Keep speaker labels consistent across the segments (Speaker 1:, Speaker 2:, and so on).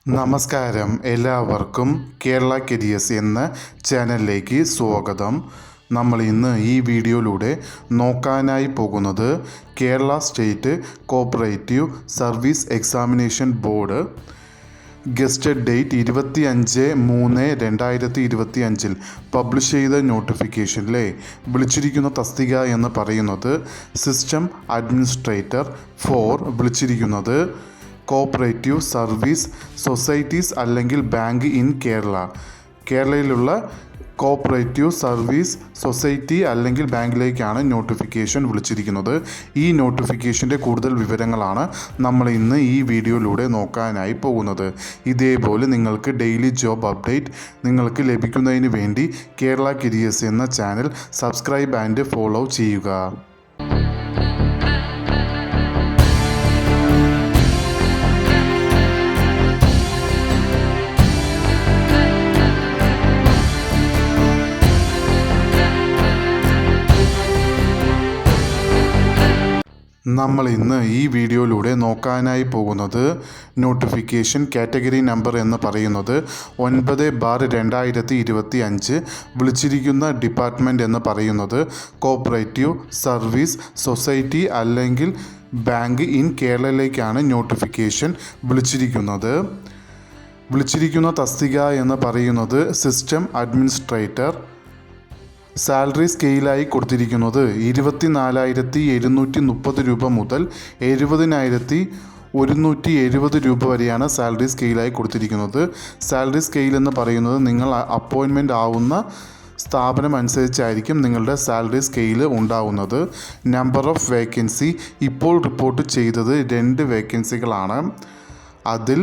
Speaker 1: നമസ്കാരം, എല്ലാവർക്കും കേരള കരിയേഴ്സ് എന്ന ചാനലിലേക്ക് സ്വാഗതം. നമ്മൾ ഇന്ന് ഈ വീഡിയോയിലൂടെ നോക്കാനായി പോകുന്നത് Kerala state cooperative service examination board gazetted date 25/3/2025 publish ചെയ്ത നോട്ടിഫിക്കേഷനിലെ വിളിച്ചിരിക്കുന്ന തസ്തിക എന്ന് പറയുന്നത് സിസ്റ്റം അഡ്മിനിസ്ട്രേറ്റർ ഫോർ വിളിച്ചിരിക്കുന്നത് കോപ്പറേറ്റീവ് സർവീസ് സൊസൈറ്റീസ് അല്ലെങ്കിൽ ബാങ്ക് ഇൻ കേരളയിലുള്ള കോപ്പറേറ്റീവ് സർവീസ് സൊസൈറ്റി അല്ലെങ്കിൽ ബാങ്കിലേക്കാണ് നോട്ടിഫിക്കേഷൻ വിളിച്ചിരിക്കുന്നത്. ഈ നോട്ടിഫിക്കേഷൻ്റെ കൂടുതൽ വിവരങ്ങളാണ് നമ്മൾ ഇന്ന് ഈ വീഡിയോയിലൂടെ നോക്കാനായി പോകുന്നത്. ഇതേപോലെ നിങ്ങൾക്ക് ഡെയിലി ജോബ് അപ്ഡേറ്റ് നിങ്ങൾക്ക് ലഭിക്കുന്നതിന് വേണ്ടി കേരള കരിയേഴ്സ് എന്ന ചാനൽ സബ്സ്ക്രൈബ് ആൻഡ് ഫോളോ ചെയ്യുക. നമ്മൾ ഇന്ന് ഈ വീഡിയോയിലൂടെ നോക്കാനായി പോകുന്നത് നോട്ടിഫിക്കേഷൻ കാറ്റഗറി നമ്പർ എന്ന് പറയുന്നത് 9/2025 വിളിച്ചിരിക്കുന്ന ഡിപ്പാർട്ട്മെൻറ്റ് എന്ന് പറയുന്നത് കോപ്പറേറ്റീവ് സർവീസ് സൊസൈറ്റി അല്ലെങ്കിൽ ബാങ്ക് ഇൻ കേരളയിലേക്കാണ് നോട്ടിഫിക്കേഷൻ വിളിച്ചിരിക്കുന്ന തസ്തിക എന്ന് പറയുന്നത് സിസ്റ്റം അഡ്മിനിസ്ട്രേറ്റർ. സാലറി സ്കെയിലായി കൊടുത്തിരിക്കുന്നത് 24,730 രൂപ മുതൽ 70,170 രൂപ വരെയാണ് സാലറി സ്കെയിലായി കൊടുത്തിരിക്കുന്നത്. സാലറി സ്കെയിൽ എന്ന് പറയുന്നത് നിങ്ങൾ അപ്പോയിൻമെൻ്റ് ആവുന്ന സ്ഥാപനം അനുസരിച്ചായിരിക്കും നിങ്ങളുടെ സാലറി സ്കെയിൽ ഉണ്ടാവുന്നത്. നമ്പർ ഓഫ് വേക്കൻസി ഇപ്പോൾ റിപ്പോർട്ട് ചെയ്തത് 2 വേക്കൻസികളാണ്. അതിൽ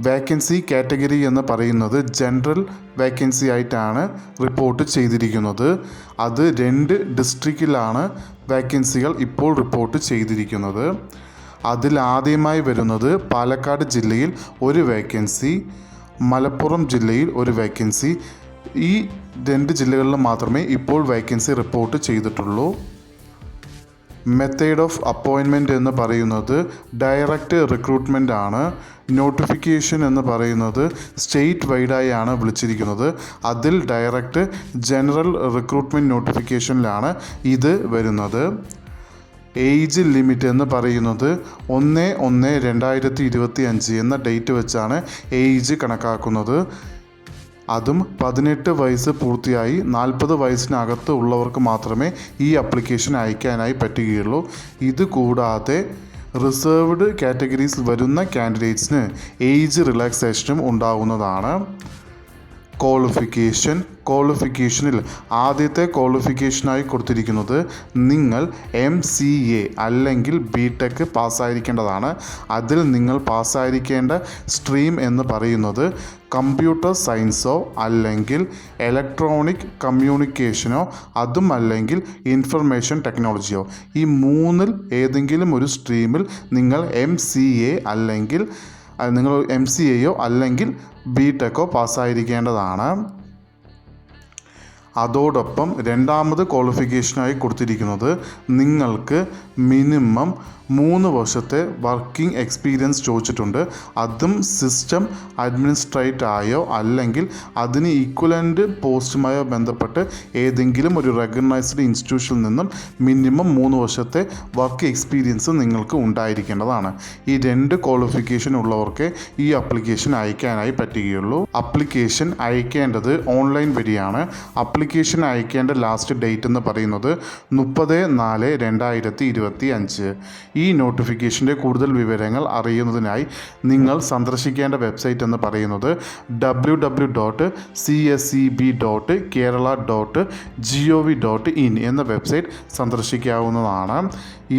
Speaker 1: വേക്കൻസി കാറ്റഗറി എന്ന് പറയുന്നത് ജനറൽ വേക്കൻസി ആയിട്ടാണ് റിപ്പോർട്ട് ചെയ്തിരിക്കുന്നത്. അത് 2 ഡിസ്ട്രിക്റ്റിലാണ് വേക്കൻസികൾ ഇപ്പോൾ റിപ്പോർട്ട് ചെയ്തിരിക്കുന്നത്. അതിൽ ആദ്യമായി വരുന്നത് പാലക്കാട് ജില്ലയിൽ 1 വേക്കൻസി, മലപ്പുറം ജില്ലയിൽ 1 വേക്കൻസി. ഈ 2 ജില്ലകളിൽ മാത്രമേ ഇപ്പോൾ വേക്കൻസി റിപ്പോർട്ട് ചെയ്തിട്ടുള്ളൂ. മെത്തേഡ് ഓഫ് അപ്പോയിൻമെൻറ്റ് എന്ന് പറയുന്നത് ഡയറക്റ്റ് റിക്രൂട്ട്മെൻ്റ് ആണ്. നോട്ടിഫിക്കേഷൻ എന്ന് പറയുന്നത് സ്റ്റേറ്റ് വൈഡായി ആണ് വിളിച്ചിരിക്കുന്നത്. അതിൽ ഡയറക്റ്റ് ജനറൽ റിക്രൂട്ട്മെൻറ്റ് നോട്ടിഫിക്കേഷനിലാണ് ഇത് വരുന്നത്. ഏജ് ലിമിറ്റ് എന്ന് പറയുന്നത് 1/1/2025 എന്ന ഡേറ്റ് വെച്ചാണ് ഏജ് കണക്കാക്കുന്നത്. അതും 18 വയസ്സ് പൂർത്തിയായി 40 വയസ്സിനകത്ത് ഉള്ളവർക്ക് മാത്രമേ ഈ ആപ്ലിക്കേഷൻ അയക്കാനായി പറ്റുകയുള്ളൂ. ഇതുകൂടാതെ റിസർവ്ഡ് കാറ്റഗറീസ് വരുന്ന കാൻഡിഡേറ്റ്സിന് ഏജ് റിലാക്സേഷനും ഉണ്ടാകുന്നതാണ്. ക്വാളിഫിക്കേഷനിൽ ആദ്യത്തെ ക്വാളിഫിക്കേഷനായി കൊടുത്തിരിക്കുന്നത് നിങ്ങൾ MCA അല്ലെങ്കിൽ BTech പാസ്സായിരിക്കേണ്ടതാണ്. അതിൽ നിങ്ങൾ പാസ്സായിരിക്കേണ്ട സ്ട്രീം എന്ന് പറയുന്നത് കമ്പ്യൂട്ടർ സയൻസോ അല്ലെങ്കിൽ ഇലക്ട്രോണിക് കമ്മ്യൂണിക്കേഷനോ അതും അല്ലെങ്കിൽ ഇൻഫർമേഷൻ ടെക്നോളജിയോ. ഈ 3-ൽ ഏതെങ്കിലും ഒരു സ്ട്രീമിൽ നിങ്ങൾ MCA അല്ലെങ്കിൽ BTech പാസ്സായിരിക്കേണ്ടതാണ്. അതോടൊപ്പം രണ്ടാമത് ക്വാളിഫിക്കേഷനായി കൊടുത്തിരിക്കുന്നത് നിങ്ങൾക്ക് മിനിമം 3 വർഷത്തെ വർക്കിംഗ് എക്സ്പീരിയൻസ് ചോദിച്ചിട്ടുണ്ട്. അതും സിസ്റ്റം അഡ്മിനിസ്ട്രേറ്റർ ആയോ അല്ലെങ്കിൽ അതിന് ഈക്വലൻ്റ് പോസ്റ്റുമായോ ബന്ധപ്പെട്ട് ഏതെങ്കിലും ഒരു റെക്കഗ്നൈസ്ഡ് ഇൻസ്റ്റിറ്റ്യൂഷനിൽ നിന്നും മിനിമം 3 വർഷത്തെ വർക്ക് എക്സ്പീരിയൻസ് നിങ്ങൾക്ക് ഉണ്ടായിരിക്കേണ്ടതാണ്. ഈ 2 ക്വാളിഫിക്കേഷൻ ഉള്ളവർക്ക് ഈ ആപ്ലിക്കേഷൻ അയക്കാനായി പറ്റുകയുള്ളൂ. ആപ്ലിക്കേഷൻ അയക്കേണ്ടത് ഓൺലൈൻ വഴിയാണ്. ആപ്ലിക്കേഷൻ അയക്കേണ്ട ലാസ്റ്റ് ഡേറ്റ് എന്ന് പറയുന്നത് 30/4/2025. ഈ നോട്ടിഫിക്കേഷൻ്റെ കൂടുതൽ വിവരങ്ങൾ അറിയുന്നതിനായി നിങ്ങൾ സന്ദർശിക്കേണ്ട വെബ്സൈറ്റ് എന്ന് പറയുന്നത് www.cseb.kerala.gov.in എന്ന വെബ്സൈറ്റ് സന്ദർശിക്കാവുന്നതാണ്.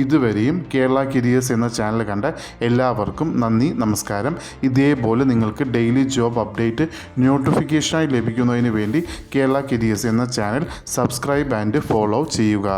Speaker 1: ഇതുവരെയും കേരള കരിയേഴ്സ് എന്ന ചാനൽ കണ്ട എല്ലാവർക്കും നന്ദി, നമസ്കാരം. ഇതേപോലെ നിങ്ങൾക്ക് ഡെയിലി ജോബ് അപ്ഡേറ്റ് നോട്ടിഫിക്കേഷനായി ലഭിക്കുന്നതിന് വേണ്ടി കേരള കരിയേഴ്സ് എന്ന ചാനൽ സബ്സ്ക്രൈബ് ആൻഡ് ഫോളോ ചെയ്യുക.